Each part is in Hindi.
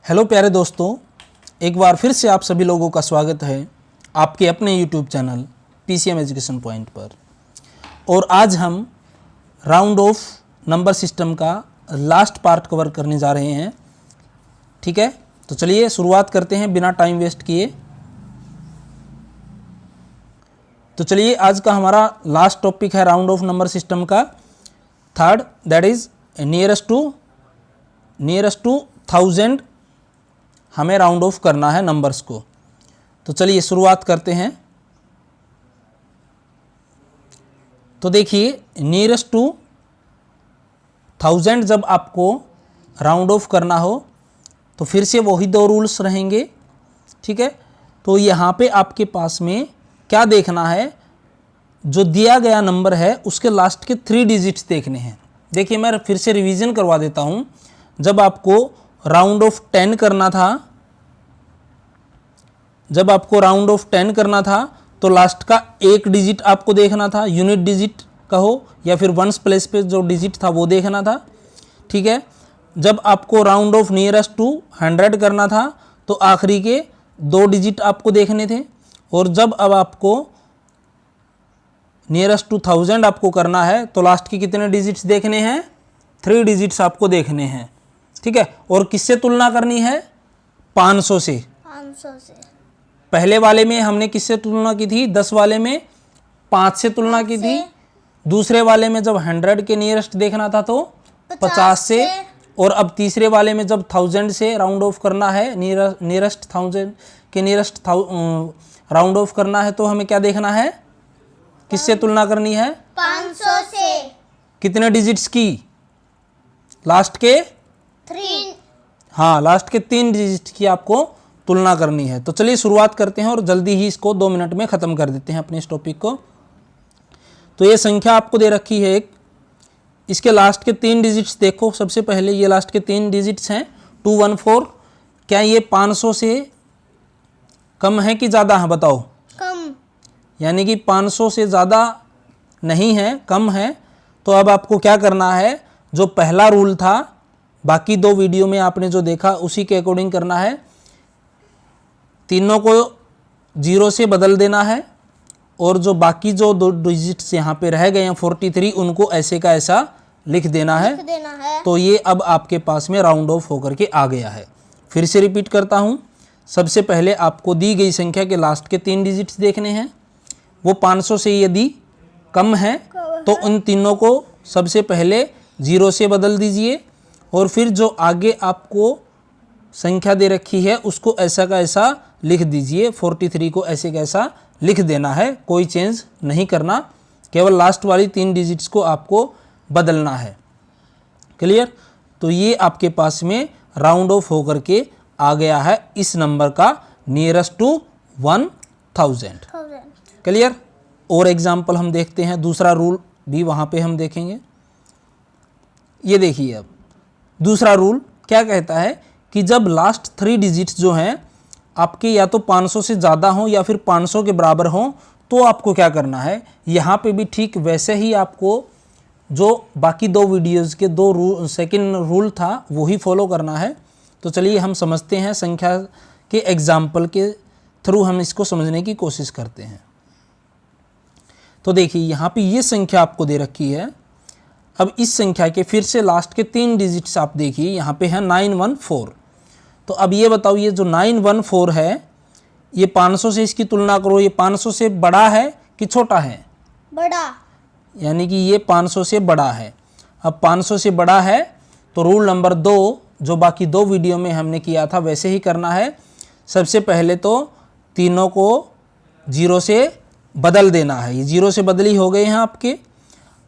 हेलो प्यारे दोस्तों, एक बार फिर से आप सभी लोगों का स्वागत है आपके अपने YouTube channel PCM education point पर। और आज हम राउंड ऑफ नंबर सिस्टम का लास्ट पार्ट कवर करने जा रहे हैं। ठीक है, तो चलिए शुरुआत करते हैं बिना टाइम वेस्ट किए। तो चलिए आज का हमारा लास्ट टॉपिक है राउंड ऑफ नंबर सिस्टम का third, that is nearest to 1000 हमें राउंड ऑफ करना है नंबर्स को। तो चलिए शुरुआत करते हैं। तो देखिए, नियरेस्ट टू 1000 जब आपको राउंड ऑफ करना हो तो फिर से वही दो रूल्स रहेंगे। ठीक है, तो यहाँ पे आपके पास में क्या देखना है, जो दिया गया नंबर है उसके लास्ट के 3 डिजिट्स देखने हैं। देखिए, मैं फिर से रिवीजन करवा देता हूँ। जब आपको राउंड ऑफ 10 करना था, तो लास्ट का एक डिजिट आपको देखना था, यूनिट डिजिट कहो या फिर वंस प्लेस पे जो डिजिट था वो देखना था। ठीक है, जब आपको राउंड ऑफ नियरेस्ट टू 100 करना था तो आखिरी के 2 डिजिट आपको देखने थे। और जब अब आपको नियरेस्ट टू 1000 आपको करना है तो लास्ट के कितने डिजिट्स देखने हैं, 3 डिजिट्स आपको देखने हैं। ठीक है, और किससे तुलना करनी है, 500 से। पहले वाले में हमने किससे तुलना की थी, 10 वाले में 5 से तुलना की थी। दूसरे वाले में जब 100 के नियरेस्ट देखना था तो 50 से। और अब तीसरे वाले में जब 1000 से राउंड ऑफ करना है, नियरेस्ट 1000 के नियरेस्ट राउंड ऑफ करना है तो हमें क्या देखना है, किससे तुलना करनी है, 500 से। कितने डिजिट्स की, लास्ट के 3। हाँ, लास्ट के 3 डिजिट की आपको तुलना करनी है। तो चलिए शुरुआत करते हैं और जल्दी ही इसको 2 मिनट में ख़त्म कर देते हैं अपने इस टॉपिक को। तो ये संख्या आपको दे रखी है एक, इसके लास्ट के 3 डिजिट्स देखो। सबसे पहले ये लास्ट के 3 डिजिट्स हैं 214। क्या ये 500 से कम है कि ज़्यादा है, बताओ। कम। यानी कि 500 से ज़्यादा नहीं है, कम है। तो अब आपको क्या करना है, जो पहला रूल था बाकी 2 वीडियो में आपने जो देखा उसी के अकॉर्डिंग करना है। तीनों को 0 से बदल देना है और जो बाकी जो 2 डिजिट्स यहाँ पे रह गए हैं 43, उनको ऐसे का ऐसा लिख देना है। तो ये अब आपके पास में राउंड ऑफ होकर के आ गया है। फिर से रिपीट करता हूँ। सबसे पहले आपको दी गई संख्या के लास्ट के 3 डिजिट्स देखने हैं। वो 500 से यदि कम है तो उन तीनों को सबसे पहले 0 से बदल दीजिए और फिर जो आगे आपको संख्या दे रखी है उसको ऐसा का ऐसा लिख दीजिए। 43 को ऐसे का ऐसा लिख देना है, कोई चेंज नहीं करना, केवल लास्ट वाली 3 डिजिट्स को आपको बदलना है। क्लियर। तो ये आपके पास में राउंड ऑफ होकर के आ गया है इस नंबर का नियरेस्ट टू 1000। क्लियर। और एग्जाम्पल हम देखते हैं, दूसरा रूल भी वहाँ पे हम देखेंगे। ये देखिए, अब दूसरा रूल क्या कहता है कि जब लास्ट 3 डिजिट्स जो हैं आपके या तो 500 से ज़्यादा हों या फिर 500 के बराबर हों तो आपको क्या करना है, यहाँ पे भी ठीक वैसे ही आपको जो बाकी 2 वीडियोज़ के 2 सेकंड रूल था वही फॉलो करना है। तो चलिए हम समझते हैं, संख्या के एग्जाम्पल के थ्रू हम इसको समझने की कोशिश करते हैं। तो देखिए, यहाँ पे ये संख्या आपको दे रखी है। अब इस संख्या के फिर से लास्ट के 3 डिजिट्स आप देखिए, यहाँ पे है 914। तो अब ये बताओ, ये जो 914 है ये 500 से इसकी तुलना करो, ये 500 से बड़ा है कि छोटा है, बड़ा। यानी कि ये 500 से बड़ा है। अब 500 से बड़ा है तो रूल नंबर 2 जो बाकी 2 वीडियो में हमने किया था वैसे ही करना है। सबसे पहले तो तीनों को 0 से बदल देना है। ये 0 से बदली हो गए हैं आपके।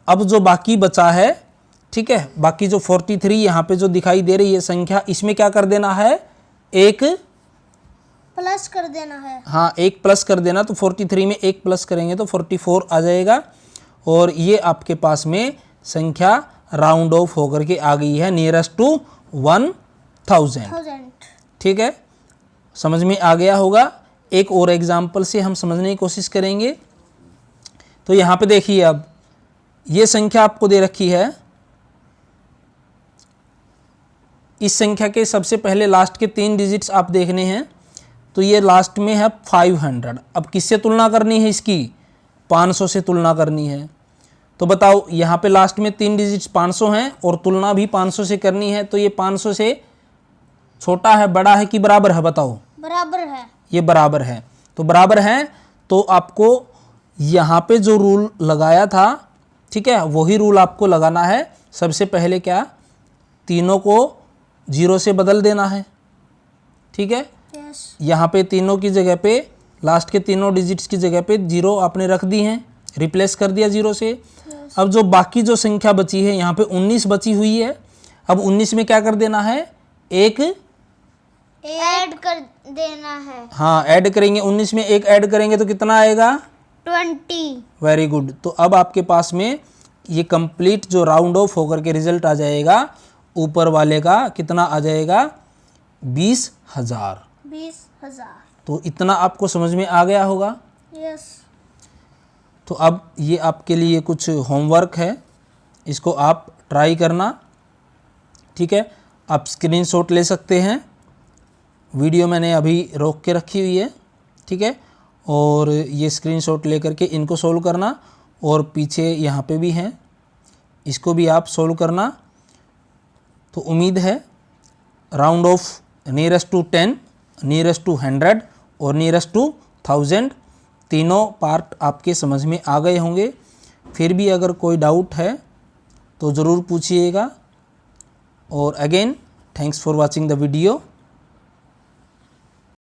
अब जो बाकी बचा है, ठीक है, बाकी जो 43 यहाँ पे जो दिखाई दे रही है संख्या, इसमें क्या कर देना है, एक प्लस कर देना है। हाँ, एक प्लस कर देना। तो 43 में एक प्लस करेंगे तो 44 आ जाएगा। और ये आपके पास में संख्या राउंड ऑफ होकर के आ गई है नियरेस्ट टू 1000। ठीक है, समझ में आ गया होगा। एक और एग्जाम्पल से हम समझने की कोशिश करेंगे। तो यहाँ पे देखिए, अब ये संख्या आपको दे रखी है इस संख्या के सबसे पहले लास्ट के 3 डिजिट्स आप देखने हैं, तो ये लास्ट में है 500। अब किससे तुलना करनी है इसकी? 500 से तुलना करनी है। तो बताओ, यहाँ पे लास्ट में 3 डिजिट्स 500 हैं और तुलना भी 500 से करनी है, तो ये 500 से छोटा है, बड़ा है कि बराबर है? बताओ। बराबर है। ये बराबर है, तो बराबर है तो आपको यहाँ पे जो रूल लगाया था, ठीक है, वही रूल आपको लगाना है। सबसे पहले क्या, तीनों को 0 से बदल देना है, ठीक है। यस। यहाँ पे तीनों की जगह पे, लास्ट के तीनों डिजिट्स की जगह पे 0 आपने रख दी हैं, रिप्लेस कर दिया 0 से। अब जो बाकी जो संख्या बची है, यहाँ पे 19 बची हुई है। अब 19 में क्या कर देना है? एक ऐड कर देना है। हाँ, ऐड करेंगे। 19 में एक ऐड करेंगे तो कितना आएगा? 20। Very good. तो अब आपके पास में ये कंप्लीट जो राउंड ऑफ होकर के रिजल्ट आ जाएगा, ऊपर वाले का कितना आ जाएगा? 20,000। 20,000। तो इतना आपको समझ में आ गया होगा। यस। तो अब ये आपके लिए कुछ होमवर्क है, इसको आप ट्राई करना, ठीक है। आप स्क्रीनशॉट ले सकते हैं, वीडियो मैंने अभी रोक के रखी हुई है, ठीक है। और ये स्क्रीनशॉट लेकर के इनको सोल्व करना, और पीछे यहाँ पे भी हैं, इसको भी आप सोल्व करना। तो उम्मीद है round off nearest to 10, nearest to 100 और नियरेस्ट टू 1000 तीनों पार्ट आपके समझ में आ गए होंगे। फिर भी अगर कोई डाउट है तो ज़रूर पूछिएगा। और again thanks for watching the video.